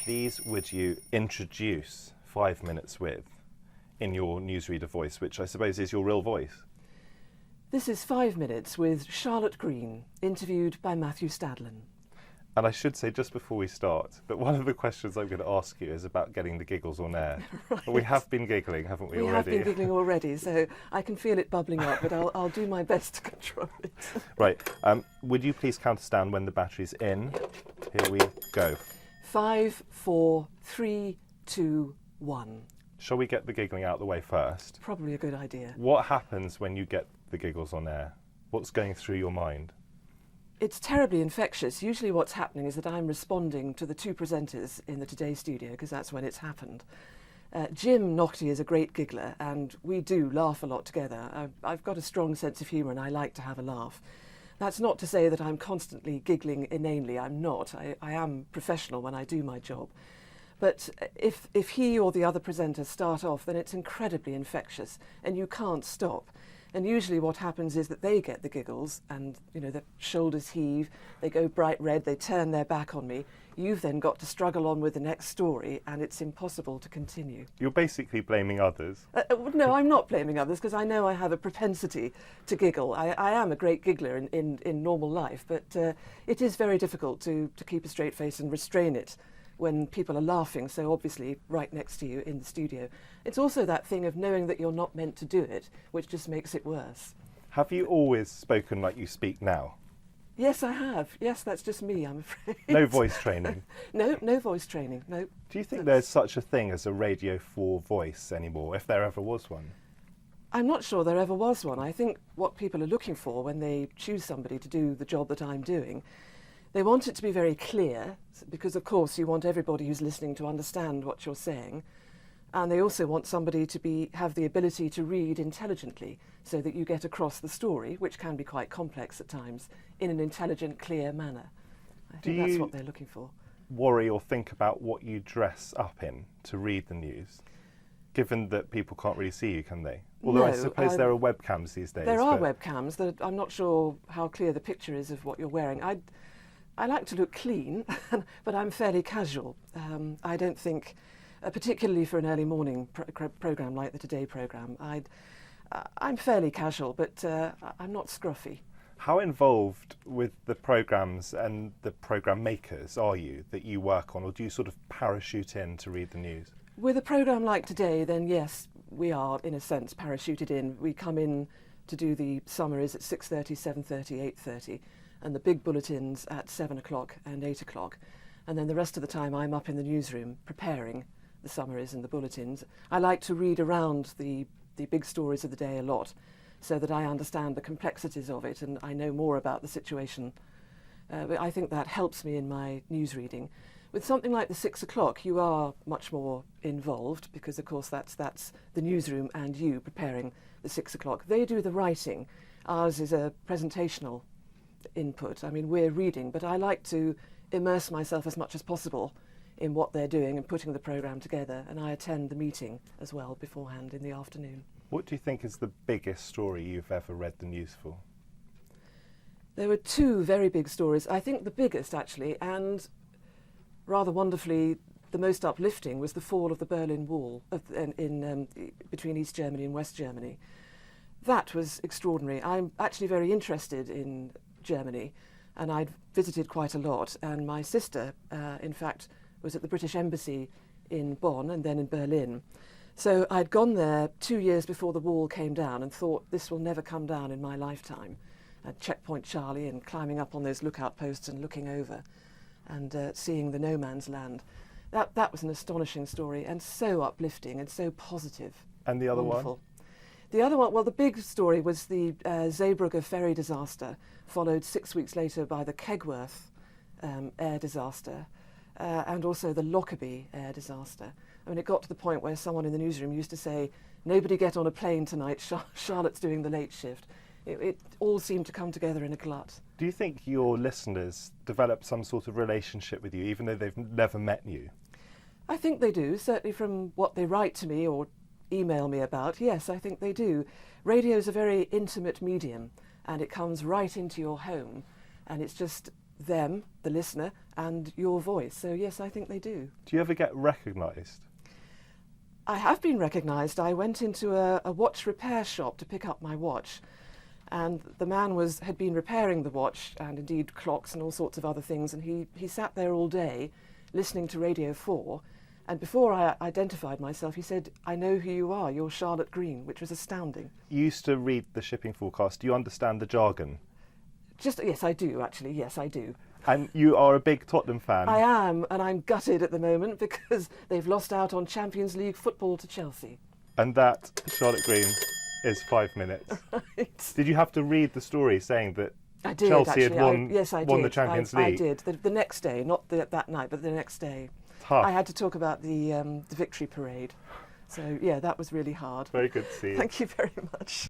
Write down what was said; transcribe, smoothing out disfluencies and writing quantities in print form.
These would you introduce 5 minutes with in your newsreader voice, which I suppose is your real voice? This is 5 minutes with Charlotte Green, interviewed by Matthew Stadlen. And I should say just before we start that one of the questions I'm going to ask you is about getting the giggles on air. Right. We have been giggling, haven't we, We already? have been giggling already, so I can feel it bubbling up, but I'll do my best to control it. Right. Would you please count us down when the battery's in? Here we go. 5, 4, 3, 2, 1. Shall we get the giggling out of the way first? Probably a good idea. What happens when you get the giggles on air? What's going through your mind? It's terribly infectious. Usually what's happening is that I'm responding to the two presenters in the Today studio, because that's when it's happened. Jim Naughtie is a great giggler, and we do laugh a lot together. I've got a strong sense of humour and I like to have a laugh. That's not to say that I'm constantly giggling inanely. I'm not. I am professional when I do my job. But if he or the other presenters start off, then it's incredibly infectious and you can't stop. And usually what happens is that they get the giggles and, you know, the shoulders heave, they go bright red, they turn their back on me. You've then got to struggle on with the next story and it's impossible to continue. You're basically blaming others. No, I'm not blaming others because I know I have a propensity to giggle. I am a great giggler in normal life, but it is very difficult to keep a straight face and restrain it when people are laughing so obviously right next to you in the studio. It's also that thing of knowing that you're not meant to do it, which just makes it worse. Have you always spoken like you speak now? Yes, I have. Yes, that's just me, I'm afraid. No voice training? No voice training, no. Do you think there's such a thing as a Radio 4 voice anymore, if there ever was one? I'm not sure there ever was one. I think what people are looking for when they choose somebody to do the job that I'm doing, they want it to be very clear, because of course you want everybody who's listening to understand what you're saying, and they also want somebody to have the ability to read intelligently so that you get across the story, which can be quite complex at times, in an intelligent, clear manner. I think that's what they're looking for. Worry or think about what you dress up in to read the news, given that people can't really see you, can they? Although I suppose there are webcams these days. There are webcams. I'm not sure how clear the picture is of what you're wearing. I like to look clean, but I'm fairly casual. I don't think, particularly for an early morning programme like the Today programme, I'm fairly casual, but I'm not scruffy. How involved with the programmes and the programme makers are you that you work on, or do you sort of parachute in to read the news? With a programme like Today, then yes, we are, in a sense, parachuted in. We come in to do the summaries at 6:30, 7:30, 8:30. And the big bulletins at 7 o'clock and 8 o'clock. And then the rest of the time I'm up in the newsroom preparing the summaries and the bulletins. I like to read around the big stories of the day a lot so that I understand the complexities of it and I know more about the situation. But I think that helps me in my news reading. With something like the 6 o'clock, you are much more involved because, of course, that's the newsroom and you preparing the 6 o'clock. They do the writing. Ours is a presentational input. I mean, we're reading, but I like to immerse myself as much as possible in what they're doing and putting the programme together, and I attend the meeting as well beforehand in the afternoon. What do you think is the biggest story you've ever read the news for? There were two very big stories. I think the biggest, actually, and rather wonderfully the most uplifting, was the fall of the Berlin Wall between East Germany and West Germany. That was extraordinary. I'm actually very interested in Germany, and I'd visited quite a lot, and my sister in fact was at the British Embassy in Bonn and then in Berlin. So I'd gone there 2 years before the wall came down and thought, this will never come down in my lifetime. At Checkpoint Charlie and climbing up on those lookout posts and looking over and seeing the no man's land. That was an astonishing story and so uplifting and so positive. And the other Wonderful. one? The other one, well, the big story was the Zeebrugge ferry disaster, followed 6 weeks later by the Kegworth air disaster, and also the Lockerbie air disaster. I mean, it got to the point where someone in the newsroom used to say, "Nobody get on a plane tonight, Charlotte's doing the late shift." It all seemed to come together in a glut. Do you think your listeners develop some sort of relationship with you, even though they've never met you? I think they do, certainly from what they write to me or email me about. Yes, I think they do. Radio is a very intimate medium and it comes right into your home, and it's just them, the listener, and your voice. So yes, I think they do. Do you ever get recognised? I have been recognised. I went into a watch repair shop to pick up my watch, and the man had been repairing the watch and indeed clocks and all sorts of other things, and he sat there all day listening to Radio 4, and before I identified myself he said, "I know who you are, you're Charlotte Green," which was astounding. You used to read the shipping forecast. Do you understand the jargon? Yes, I do actually, yes I do. And you are a big Tottenham fan. I am, and I'm gutted at the moment because they've lost out on Champions League football to Chelsea. And that, Charlotte Green, is 5 minutes. Right. Did you have to read the story saying that I did, Chelsea actually. had won, Yes, I won did. the Champions I League? did. The next day, not that night, but the next day. Tough. I had to talk about the victory parade. So, yeah, that was really hard. Very good to see you. Thank you very much.